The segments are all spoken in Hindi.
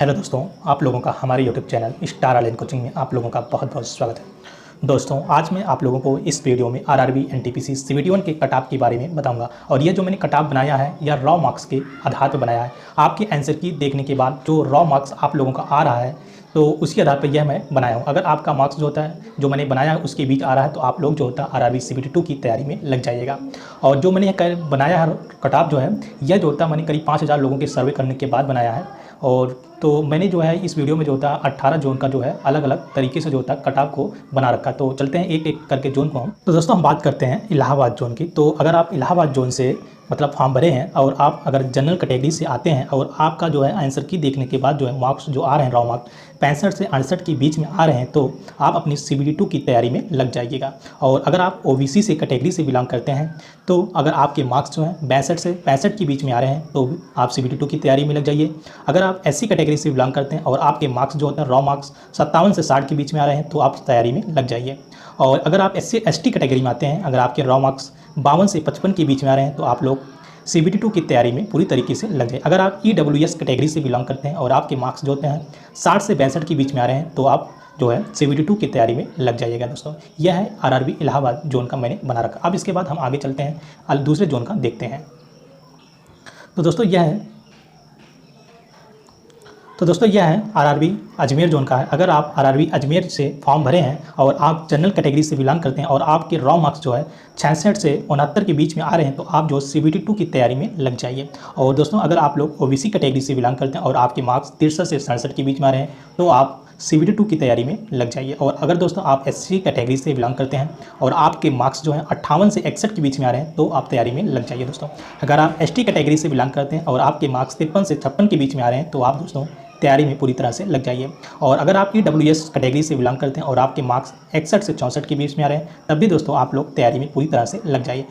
हेलो दोस्तों, आप लोगों का हमारे YouTube channel star online coaching में आप लोगों का बहुत बहुत स्वागत है। दोस्तों, आज मैं आप लोगों को इस वीडियो में आरआरबी एनटीपीसी CBT1 के कट ऑफ के बारे में बताऊंगा। और ये जो मैंने कट ऑफ बनाया है यह रॉ मार्क्स के आधार पर बनाया है। आपके आंसर की देखने के बाद जो रॉ मार्क्स आप लोगों का आ रहा है तो उसके आधार पर यह मैं बनाया हूँ। अगर आपका मार्क्स जो होता है जो मैंने बनाया है उसके बीच आ रहा है तो आप लोग जो होता है आरआरबी CBT2 की तैयारी में लग जाइएगा। और जो मैंने बनाया है कट ऑफ जो है यह जो होता है मैंने करीब 5000 लोगों के सर्वे करने के बाद बनाया है। और तो मैंने जो है इस वीडियो में जो होता है 18 जोन का जो है अलग अलग तरीके से जो होता है कट ऑफ को बना रखा है। तो चलते हैं एक एक करके जोन को हम। तो दोस्तों हम बात करते हैं इलाहाबाद जोन की। तो अगर आप इलाहाबाद जोन से मतलब फॉर्म भरे हैं और आप अगर जनरल कैटेगरी से आते हैं और आपका जो है आंसर की देखने के बाद जो है मार्क्स जो आ रहे हैं रॉ मार्क्स 65 से 68 के बीच में आ रहे हैं तो आप अपनी CBT2 की तैयारी में लग जाइएगा। और अगर आप OBC से कैटेगरी से बिलोंग करते हैं तो अगर आपके मार्क्स जो हैं 62 से 65 के बीच में आ रहे हैं तो आप CBT2 की तैयारी में लग जाइए। अगर आप SC कैटेगरी से बिलोंग करते हैं और आपके मार्क्स जो होते हैं रॉ मार्क्स 57 से 60 के बीच में आ रहे हैं तो आप तैयारी में लग जाइए। और अगर आप SC ST कैटेगरी में आते हैं, अगर आपके रॉ मार्क्स 52 से 55 के बीच में आ रहे हैं तो आप लोग CBT2 की तैयारी में पूरी तरीके से लग जाए। अगर आप EWS कैटेगरी से बिलोंग करते हैं और आपके मार्क्स जो होते हैं 60 से 62 के बीच में आ रहे हैं तो आप जो है CBT2 की तैयारी में लग जाइएगा। दोस्तों यह है आरआरबी इलाहाबाद जोन का मैंने बना रखा। अब इसके बाद हम आगे चलते हैं दूसरे जोन का देखते हैं। तो दोस्तों यह है आरआरबी अजमेर जोन का है। अगर आप आरआरबी अजमेर से फॉर्म भरे हैं और आप जनरल कैटेगरी से बिलोंग करते हैं और आपके रॉ मार्क्स जो है 66 से 69 के बीच में आ रहे हैं तो आप जो CBT2 की तैयारी में लग जाइए। और दोस्तों अगर आप लोग OBC कैटेगरी से बिलोंग करते हैं और आपके मार्क्स 63 से 67 के बीच में आ रहे हैं तो आप CBT2 की तैयारी में लग जाइए। और अगर दोस्तों आप SC कैटेगरी से बिलोंग करते हैं और आपके मार्क्स जो हैं 58 से 61 के बीच में आ रहे हैं तो आप तैयारी में लग जाइए। दोस्तों अगर आप ST कैटेगरी से बिलोंग करते हैं और आपके मार्क्स 53 से 56 के बीच में आ रहे हैं तो आप दोस्तों तैयारी में पूरी तरह से लग जाइए। और अगर आप EWS कैटेगरी से बिलोंग करते हैं और आपके मार्क्स 61 से 64 के बीच में आ रहे हैं तब भी दोस्तों आप लोग तैयारी में पूरी तरह से लग जाइए।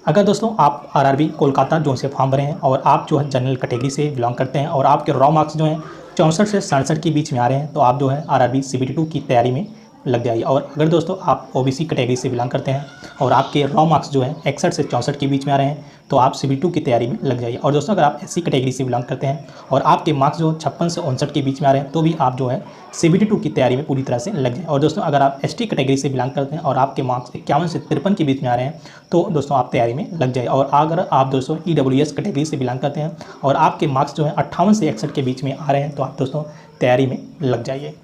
अगर दोस्तों आप आरआरबी कोलकाता जोन से फॉर्म भरे हैं और आप जो है जनरल कैटेगरी से बिलोंग करते हैं और आपके रॉ मार्क्स जो हैं 64 से 67 के बीच में आ रहे हैं तो आप जो है आरआरबी CBT2 की तैयारी में लग जाइए। और अगर दोस्तों आप OBC कैटेगरी से बिलोंग करते हैं और आपके रॉ मार्क्स जो है 61 से 64 के बीच में आ रहे हैं तो आप CBT2 की तैयारी में लग जाइए। और दोस्तों अगर आप SC कैटेगरी से बिलोंग करते हैं और आपके मार्क्स जो 56 से 59 के बीच में आ रहे हैं तो भी आप जो है CBT2 की तैयारी में पूरी तरह से लग जाए। और दोस्तों अगर आप ST कैटेगरी से बिलोंग करते हैं और आपके मार्क्स 51 से 53 के बीच में आ रहे हैं तो दोस्तों आप तैयारी में लग जाए। और अगर आप दोस्तों EWS कैटेगरी से बिलोंग करते हैं और आपके मार्क्स जो है 58 से 61 के बीच में आ रहे हैं तो आप दोस्तों तैयारी में लग जाइए।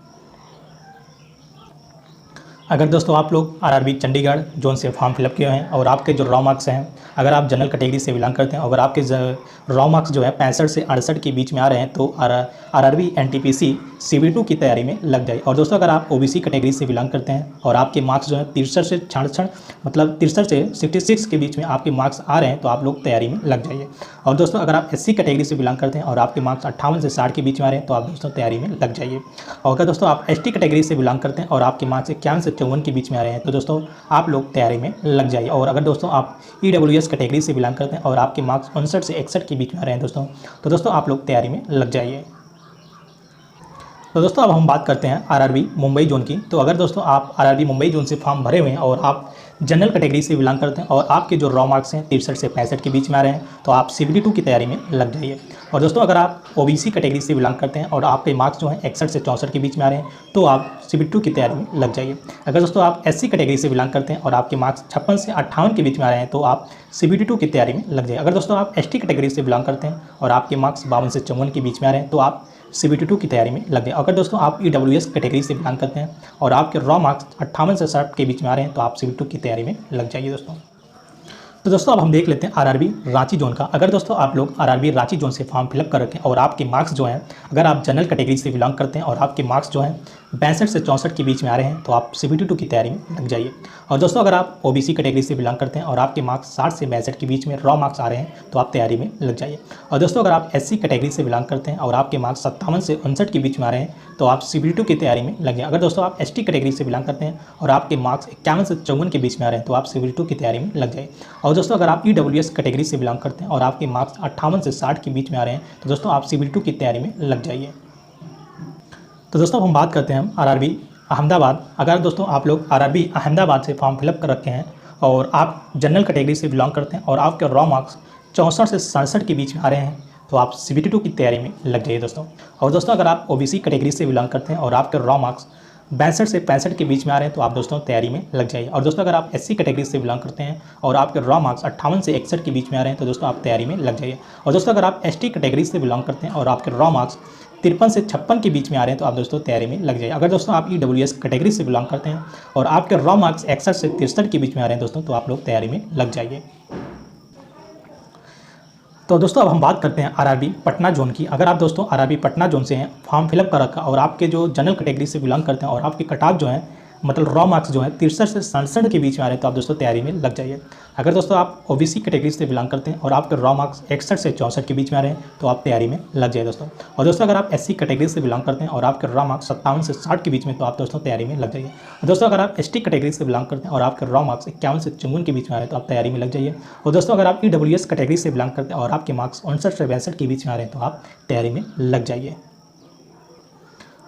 अगर दोस्तों आप लोग आरआरबी चंडीगढ़ जोन से फॉर्म फिलअप किए हैं और आपके जो रॉ मार्क्स हैं, अगर आप जनरल कैटेगरी से बिलोंग करते हैं और आपके रॉ मार्क्स जो है 65 से 68 के बीच में आ रहे हैं तो आरआरबी एनटीपीसी CBT2 की तैयारी में लग जाए। और दोस्तों अगर आप OBC कैटेगरी से बिलोंग करते हैं और आपके मार्क्स जो है 63 से 66 मतलब 63 से 66 के बीच में आपके मार्क्स आ रहे हैं तो आप लोग तैयारी में लग जाइए। और दोस्तों अगर आप SC कैटेगरी से बिलोंग करते हैं और आपके मार्क्स 58 से 60 के बीच में आ रहे हैं तो आप दोस्तों तैयारी में लग जाइए। और अगर दोस्तों आप ST कैटेगरी से बिलोंग करते हैं और आपके मार्क्स 51 से 54 के बीच में आ रहे हैं तो दोस्तों आप लोग तैयारी में लग जाइए। और अगर दोस्तों आप EWS कैटेगरी से बिलोंग करते हैं और आपके मार्क्स 59 से 61 के बीच में आ रहे हैं तो दोस्तों आप लोग तैयारी में लग जाइए। तो दोस्तों अब हम बात करते हैं आरआरबी मुंबई जोन की। तो अगर दोस्तों आप आरआरबी मुंबई जोन से फॉर्म भरे हुए हैं और आप जनरल कैटेगरी से बिलोंग करते हैं और आपके जो रॉ मार्क्स हैं 63 से 65 के बीच में आ रहे हैं तो आप CBT2 की तैयारी में लग जाइए। और दोस्तों अगर आप OBC कैटेगरी से बिलोंग करते हैं और आपके मार्क्स जो हैं 61 से 64 के बीच में आ रहे हैं तो आप CBT2 की तैयारी में लग जाइए। अगर दोस्तों आप SC कैटेगरी से बिलोंग करते हैं और आपके मार्क्स 56 से 58 के बीच में आ रहे हैं तो आप CBT2 की तैयारी में लग जाइए। अगर दोस्तों आप ST कैटेगरी से बिलोंग करते हैं और आपके मार्क्स 52 से 54 के बीच में आ रहे हैं तो आप CBT2 की तैयारी में लग जाए। अगर दोस्तों आप EWS कैटेगरी से बिलोंग करते हैं और आपके रॉ मार्क्स 58 से 60 के बीच में आ रहे हैं तो आप CBT2 की तैयारी में लग जाइए। दोस्तों तो दोस्तों अब हम देख लेते हैं आरआरबी रांची जोन का। अगर दोस्तों आप लोग आरआरबी रांची जोन से फॉर्म फिलअप कर रखें और आपके मार्क्स जो हैं, अगर आप जनरल कैटेगरी से बिलोंग करते हैं और आपके मार्क्स जो हैं 62 से 64 के बीच में आ रहे हैं तो आप CBT2 की तैयारी में लग जाइए। और दोस्तों अगर आप OBC कैटेगरी से बिलोंग करते हैं और आपके मार्क्स 60 से 62 के बीच में रॉ मार्क्स आ रहे हैं तो आप तैयारी में लग जाइए। और दोस्तों अगर आप SC कैटेगरी से बिलोंग करते हैं और आपके मार्क्स 57 से 59 के बीच में आ रहे हैं तो आप CBT2 की तैयारी में लग जाए। अगर दोस्तों आप ST कैटेगरी से बिलोंग करते हैं और आपके मार्क्स 51 से 54 के बीच में आ रहे हैं तो आप CBT2 की तैयारी में लग जाए। और दोस्तों अगर आप EWS कैटेगरी से बिलोंग करते हैं और आपके मार्क्स 58 से 60 के बीच में आ रहे हैं तो दोस्तों आप CBT2 की तैयारी में लग जाइए। तो दोस्तों हम बात करते हैं आरआरबी अहमदाबाद। अगर दोस्तों आप लोग आरआरबी अहमदाबाद से फॉर्म फिलअप कर रखे हैं और आप जनरल कैटेगरी से बिलोंग करते हैं और आपके रॉ मार्क्स 64 से 67 के बीच में आ रहे हैं तो आप CBT 2 की तैयारी में लग जाइए दोस्तों। और दोस्तों अगर आप OBC कैटेगरी से बिलोंग करते हैं और आपके रॉ मार्क्स 62 से 65 के बीच में आ रहे हैं तो आप दोस्तों तैयारी में लग जाइए। और दोस्तों अगर आप SC कैटेगरी से बिलोंग करते हैं और आपके रॉ मार्क्स 58 से 61 के बीच में आ रहे हैं तो दोस्तों आप तैयारी में लग जाइए। और दोस्तों अगर आप ST कैटेगरी से बिलोंग करते हैं और आपके रॉ मार्क्स 53 से 56 के बीच में आ रहे हैं तो आप दोस्तों तैयारी में लग जाइए। अगर दोस्तों आप EWS कैटेगरी से बिलोंग करते हैं और आपके रॉ मार्क्स 61 से 63 के बीच में आ रहे हैं दोस्तों तो आप लोग तैयारी में लग जाइए। तो दोस्तों अब हम बात करते हैं RRB पटना जोन की। अगर आप दोस्तों RRB पटना जोन से हैं, फॉर्म फिलअप कर रखा और आपके जो जनरल कैटेगरी से बिलोंग करते हैं और आपके कट ऑफ जो है मतलब रॉ मार्क्स जो है 63 से 67 के बीच में आ रहे हैं तो आप दोस्तों तैयारी में लग जाइए। अगर दोस्तों आप OBC कैटेगरी से बिलोंग करते हैं और आपके रॉ मार्क्स 61 से 64 के बीच में आ रहे हैं तो आप तैयारी में लग जाइए दोस्तों। और दोस्तों अगर आप SC कैटेगरी से बिलोंग करते हैं और आपके रॉ मार्क्स 57 से 60 के बीच में तो आप दोस्तों तैयारी में लग जाइए। और दोस्तों अगर आप ST कैटेगरी से बिलोंग करते हैं और आपके रॉ मार्क्स 51 से 54 के बीच में आ रहे हैं तो आप तैयारी में लग जाइए। और दोस्तों अगर आप EWS कैटेगरी से बिलोंग करते हैं और आपके मार्क्स 59 से 62 के बीच में आ रहे हैं तो आप तैयारी में लग जाइए।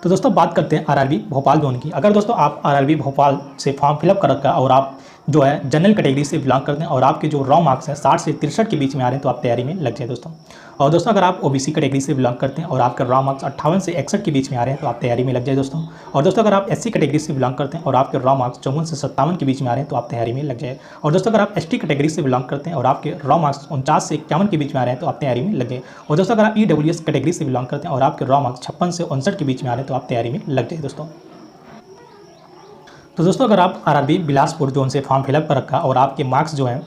तो दोस्तों बात करते हैं RRB भोपाल जोन की। अगर दोस्तों आप RRB भोपाल से फॉर्म फिलअप कर रखा है और आप जो है जनरल कैटेगरी से बिलोंग करते हैं और आपके जो रॉ मार्क्स हैं 60 से 63 के बीच में आ रहे हैं तो आप तैयारी में लग जाए दोस्तों। और दोस्तों अगर आप OBC कैटेगरी से बिलोंग करते हैं और आपके रॉ मार्क्स 58 से 61 के बीच में आ रहे हैं तो आप तैयारी में लग जाए दोस्तों। और दोस्तों अगर आप SC कैटेगरी से बिलोंग करते हैं और आपके रॉ मार्क्स 54 से 57 के बीच में आ रहे हैं तो आप तैयारी में लग जाए। और दोस्तों अगर आप ST कैटेगरी से बिलोंग करते हैं और आपके रॉ मार्क्स 49 से 51 के बीच में आ रहे हैं तो आप तैयारी में लग जाए। और दोस्तों अगर आप EWS कैटेगरी से बिलोंग करते हैं और आपके रॉ मार्क्स 56 से 59 के बीच में आ रहे हैं तो आप तैयारी में लग जाए दोस्तों। तो दोस्तों अगर आप RRB बिलासपुर जोन से फॉर्म फिलअप कर रखा और आपके मार्क्स जो हैं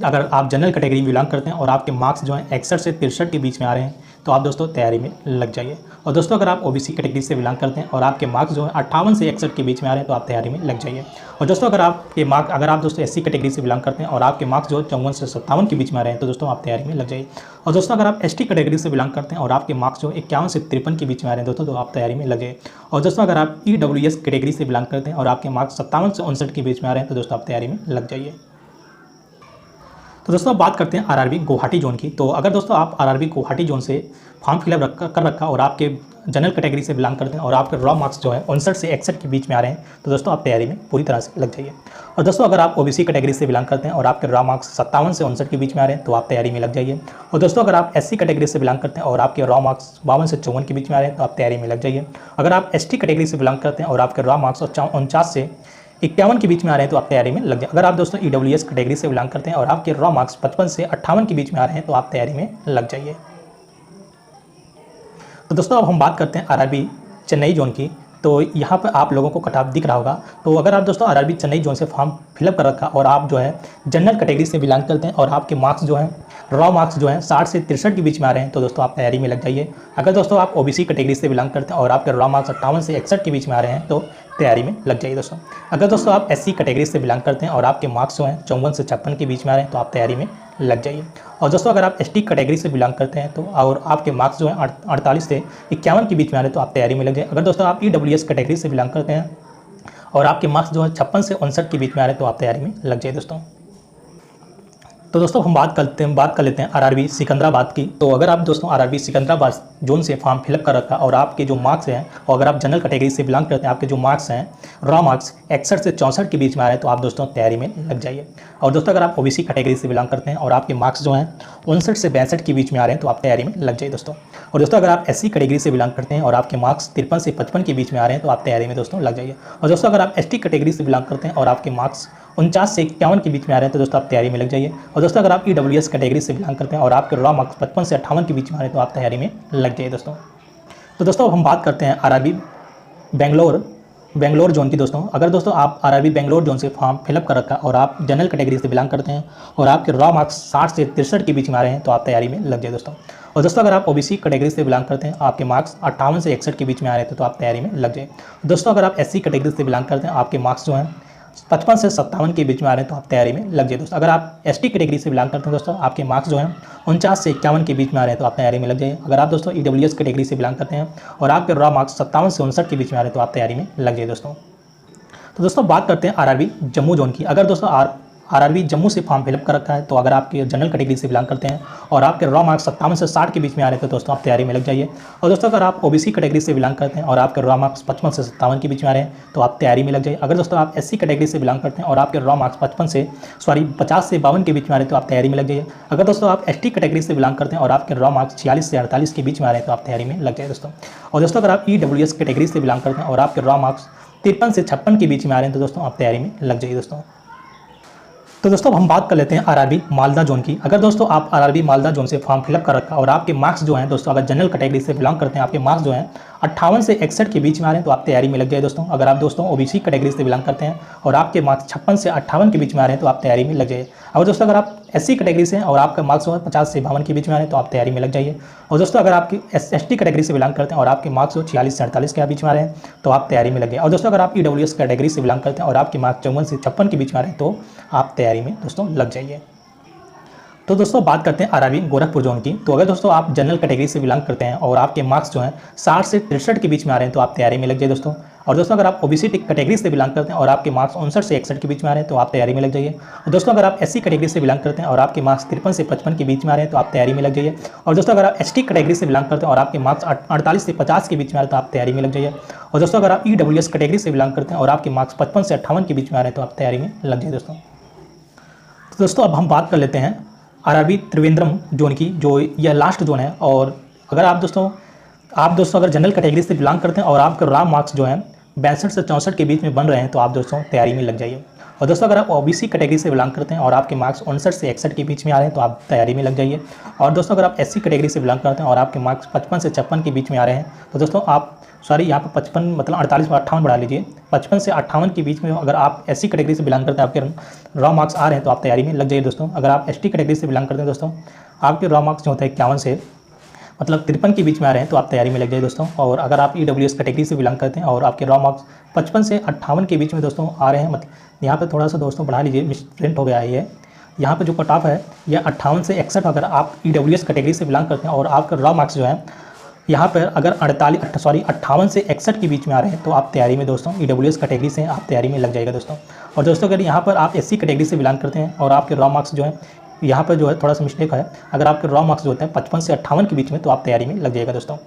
अगर आप जनरल कैटेगरी में बिलोंग करते हैं और आपके मार्क्स जो हैं 61 से 63 के बीच में आ रहे हैं तो आप दोस्तों तैयारी में लग जाइए। और दोस्तों अगर आप OBC कैटेगरी से बिलोंग करते हैं और आपके मार्क्स जो है 58 से 61 के बीच में आ रहे हैं तो आप तैयारी में लग जाइए। और दोस्तों अगर आप दोस्तों SC कैटेगरी से बिलोंग करते हैं और आपके मार्क्स जो 54 से 57 के बीच में आ रहे हैं तो दोस्तों आप तैयारी में लग जाइए। और दोस्तों अगर आप ST कैटेगरी से बिलोंग करते हैं और आपके मार्क्स जो 51 से 53 के बीच में आ रहे हैं दोस्तों तो आप तैयारी में लग जाइए। और दोस्तों अगर आप EWS कैटेगरी से बिलोंग करते हैं और आपके मार्क्स 57 से 59 के बीच में आ रहे हैं तो दोस्तों आप तैयारी में लग जाइए। तो दोस्तों अब बात करते हैं RRB गुवाहाटी जोन की। तो अगर दोस्तों आप RRB गुवाहाटी जोन से फॉर्म फिलअप कर रखा और आपके जनरल कैटेगरी से बिलोंग करते हैं और आपके रॉ मार्क्स जो है 59 से 61 के बीच में आ रहे हैं तो दोस्तों आप तैयारी में पूरी तरह से लग जाइए। और दोस्तों अगर आप OBC कैटेगरी से बिलोंग करते हैं और आपके रॉ मार्क्स 57 से 59 के बीच में आ रहे हैं तो आप तैयारी में लग जाइए। और दोस्तों अगर आप SC कैटेगरी से बिलोंग करते हैं और आपके रॉ मार्क्स 52 से 54 के बीच में आ रहे हैं तो आप तैयारी में लग जाइए। अगर आप ST कैटेगरी से बिलोंग करते हैं और आपके रॉ मार्क्स 49 से 51 के बीच में आ रहे हैं तो आप तैयारी में लग जाए। अगर आप दोस्तों EWS कैटेगरी से बिलोंग करते हैं और आपके रॉ मार्क्स 55 से 58 के बीच में आ रहे हैं तो आप तैयारी में लग जाइए। तो दोस्तों अब हम बात करते हैं RRB चेन्नई जोन की। तो यहाँ पर आप लोगों को कट ऑफ दिख रहा होगा। तो अगर आप दोस्तों RRB चेन्नई जोन से फॉर्म फिलअप कर रखा और आप जो है जनरल कैटेगरी से बिलोंग करते हैं और आपके मार्क्स जो हैं रॉ मार्क्स जो हैं 60 से 63 के बीच में आ रहे हैं तो दोस्तों आप तैयारी में लग जाइए। अगर दोस्तों आप OBC कैटेगरी से बिलोंग करते हैं और आपके रॉ मार्क्स 58 से 61 के बीच में आ रहे हैं तो तैयारी में लग जाइए दोस्तों। अगर दोस्तों आप SC कैटेगरी से बिलोंग करते हैं और आपके मार्क्स जो हैं 54 से 56 के बीच में आ रहे हैं तो आप तैयारी में लग जाइए। और दोस्तों अगर आप ST कैटेगरी से बिलोंग करते हैं तो और आपके मार्क्स जो हैं 48 से 51 के बीच में आ रहे हैं तो आप तैयारी में लग जाइए। अगर दोस्तों आप EWS कैटेगरी से बिलोंग करते हैं और आपके मार्क्स जो है 56 से 59 के बीच में आ रहे हैं तो आप तैयारी में लग जाइए दोस्तों। तो दोस्तों हम बात कर लेते हैं RRB सिकंदराबाद की। तो अगर आप दोस्तों RRB सिकंदराबाद जोन से फॉर्म फिलअप कर रखा और आपके जो मार्क्स हैं और अगर आप जनरल कैटेगरी से बिलोंग करते हैं आपके जो मार्क्स हैं रॉ मार्क्स 61 से 64 के बीच में आ रहे हैं तो आप दोस्तों तैयारी में लग जाइए। और दोस्तों अगर आप OBC कैटेगरी से बिलोंग करते हैं और आपके मार्क्स जो हैं 59 से 62 के बीच में आ रहे हैं तो आप तैयारी में लग जाइए दोस्तों। और दोस्तों अगर आप SC कैटेगरी से बिलोंग करते हैं और आपके मार्क्स 53 से 55 के बीच में आ रहे हैं तो आप तैयारी में दोस्तों लग जाइए। और दोस्तों अगर आप ST कैटेगरी से बिलोंग करते हैं और आपके मार्क्स 49 से 51 के बीच में आ रहे हैं तो दोस्तों आप तैयारी में लग जाइए। और दोस्तों अगर आप EWS कैटेगरी से बिलोंग करते हैं और आपके रॉ मार्क्स 55 से 58 के बीच में आ रहे हैं तो आप तैयारी में लग जाइए दोस्तों। तो दोस्तों अब हम बात करते हैं RRB बेंगलोर जोन की। दोस्तों अगर दोस्तों आप RRB बेंगलोर जोन से फॉर्म फिलअप कर रखा और आप जनरल कैटेगरी से बिलोंग करते हैं और आपके रॉ मार्क्स 60 से 63 के बीच में आ रहे हैं तो आप तैयारी में लग जाए दोस्तों। और दोस्तों अगर आप OBC कैटेगरी से बिलोंग करते हैं आपके मार्क्स 58 से 61 के बीच में आ रहे थे तो आप तैयारी में लग जाए। दोस्तों अगर आप SC कैटेगरी से बिलोंग करते हैं आपके मार्क्स जो हैं 55 से 57 के बीच में आ रहे हैं तो आप तैयारी में लग जाइए दोस्तों। अगर आप ST कैटेगरी से बिलोंग करते हैं दोस्तों आपके मार्क्स जो हैं 49 से 51 के बीच में आ रहे हैं तो आप तैयारी में लग जाइए। अगर आप दोस्तों EWS कैटेगरी से बिलोंग करते हैं और आपके रॉ मार्क्स 57 से 59 के बीच में आ रहे हैं तो आप तैयारी में लग जाइए दोस्तों। तो दोस्तों बात करते हैं RRB जम्मू जोन की। अगर दोस्तों आरआरबी जम्मू से फॉर्म फिलअप कर रखा है, तो अगर आपके जनरल कैटेगरी से बिलोंग करते हैं और आपके रॉ मार्क्स 57 से 60 के बीच में आ रहे थे दोस्तों, आप तैयारी में लग जाइए। और दोस्तों अगर आप ओबीसी कैटेगरी से बिलोंग करते हैं और आपके रॉ मार्क्स 55 से 57 के बीच में आ रहे हैं तो आप तैयारी में लग जाइए। अगर दोस्तों आप एससी कैटेगरी से बिलोंग करते हैं और आपके रॉ मार्क्स 50 से 52 के बीच में आ रहे हैं तो आप तैयारी में लग जाइए। अगर दोस्तों आप एसटी कैटेगरी से बिलोंग करते हैं और आपके रॉ मार्क्स 46 से 48 के बीच में आ रहे हैं तो आप तैयारी में लग जाइए दोस्तों। और दोस्तों अगर आप ईडब्ल्यूएस कैटेगरी से बिलोंग करते हैं और आपके रॉ मार्क्स 53 से 56 के बीच में आ रहे हैं तो दोस्तों आप तैयारी में लग जाइए दोस्तों। तो दोस्तों हम बात कर लेते हैं आरआरबी मालदा जोन की। अगर दोस्तों आप आरआरबी मालदा जोन से फॉर्म फिलअप कर रखा और आपके मार्क्स जो हैं दोस्तों, अगर जनरल कैटेगरी से बिलोंग करते हैं, आपके मार्क्स जो हैं 58 से 61 के बीच में आ रहे हैं तो आप तैयारी में लग जाए दोस्तों। अगर आप दोस्तों ओबीसी कैटेगरी से बिलोंग करते हैं और आपके मार्क्स 56 से 58 के बीच में आ रहे हैं तो आप तैयारी में लग जाइए। और दोस्तों अगर आप एससी कैटेगरी से और आपका मार्क्स 50 से 52 के बीच में आ रहे हैं तो आप तैयारी में लग जाइए। और दोस्तों अगर आपकी एसटी कैटेगरी से बिलोंग करते हैं और आपके मार्क्स 46 से 48 के बीच में आ रहे हैं तो आप तैयारी में लग जाइए। और दोस्तों अगर आप ईडब्ल्यूएस कैटेगरी से बिलोंग करते हैं और आपके मार्क्स 54 से 56 के बीच में आ रहे हैं तो आप तैयारी में दोस्तों लग जाइए। तो दोस्तों बात करते हैं आरआरबी गोरखपुर जोन की। तो अगर दोस्तों आप जनरल कैटेगरी से बिलोंग करते हैं और आपके मार्क्स जो हैं 60 से 63 के बीच में आ रहे हैं तो आप तैयारी में लग जाइए दोस्तों। और दोस्तों अगर आप ओबीसी कैटेगरी से बिलोंग करते हैं और आपके मार्क्स 59 से 61 के बीच में आ रहे हैं तो आप तैयारी में लग जाइए। और दोस्तों अगर आप एससी कैटेगरी से बिलोंग करते हैं और आपके मार्क्स 53 से 55 के बीच में आ रहे हैं तो आप तैयारी में लग जाइए। और दोस्तों अगर आप एसटी कैटेगरी से बिलोंग करते हैं और आपके मार्क्स 48 से 50 के बीच में आ रहे हैं तो आप तैयारी में लग जाइए। और दोस्तों अगर आप ईडब्ल्यूएस कैटेगरी से बिलोंग करते हैं और आपके मार्क्स 55 से 58 के बीच में आ रहे हैं तो आप तैयारी में लग जाइए दोस्तों। तो दोस्तों अब हम बात कर लेते हैं आरआरबी त्रिवेंद्रम जोन की, जो यह लास्ट जोन है। और अगर आप दोस्तों अगर जनरल कैटेगरी से बिलोंग करते हैं और आपके रॉ मार्क्स जो हैं 62 से 64 के बीच में बन रहे हैं तो आप दोस्तों तैयारी में लग जाइए। और दोस्तों अगर आप ओबीसी कैटेगरी से बिलोंग करते हैं और आपके मार्क्स 59 से 61 के बीच में आ रहे हैं तो आप तैयारी में लग जाइए। और दोस्तों अगर आप एससी कैटेगरी से बिलोंग करते हैं और आपके मार्क्स 55 से 56 के बीच में आ रहे हैं तो दोस्तों आप यहाँ पे 55 मतलब 48 में 58 बढ़ा लीजिए, 55 से 58 के बीच में अगर आप एससी कैटेगरी से बिलोंग करते हैं, आपके रॉ मार्क्स आ रहे हैं तो आप तैयारी में लग जाइए दोस्तों। अगर आप एसटी कैटेगरी से बिलोंग करते हैं दोस्तों, आपके रॉ मार्क्स जो होते हैं 51 से मतलब 53 के बीच में आ रहे हैं तो आप तैयारी में लग जाइए दोस्तों। और अगर आप ईडब्ल्यूएस कैटेगरी से बिलोंग करते हैं और आपके रॉ मार्क्स 55 से 58 के बीच में दोस्तों आ रहे हैं, मतलब यहाँ पे थोड़ा सा दोस्तों बढ़ा लीजिए, मिसप्रिंट हो गया है ये। यहाँ पे जो कट ऑफ है यह 58 से 61, अगर आप ईडब्ल्यूएस कैटेगरी से बिलोंग करते हैं और आपका रॉ मार्क्स जो है यहाँ पर अगर 58 से 61 के बीच में आ रहे हैं तो आप तैयारी में दोस्तों ईडब्ल्यूएस कैटेगरी से आप तैयारी में लग जाएगा दोस्तों। और दोस्तों अगर यहाँ पर आप एससी कैटेगरी से बिलोंग करते हैं और आपके रॉ मार्क्स जो है यहाँ पर जो है थोड़ा सा मिस्टेक है, अगर आपके रॉ मार्क्स जो होते हैं 55 से 58 के बीच में तो आप तैयारी में लग जाएगा दोस्तों।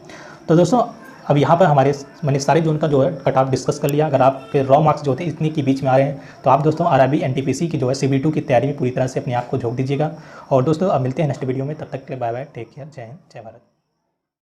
तो दोस्तों अब यहाँ पर मैंने सारे जोन का जो है कट ऑफ डिस्कस कर लिया। अगर आपके रॉ मार्क्स जो होते हैं इतने के बीच में आ रहे हैं तो आप दोस्तों आरआरबी एनटीपीसी की जो है CB2 की तैयारी में पूरी तरह से अपने आप को झोंक दीजिएगा। और दोस्तों अब मिलते हैं नेक्स्ट वीडियो में, तब तक के लिए बाय बाय, टेक केयर, जय हिंद, जय भारत।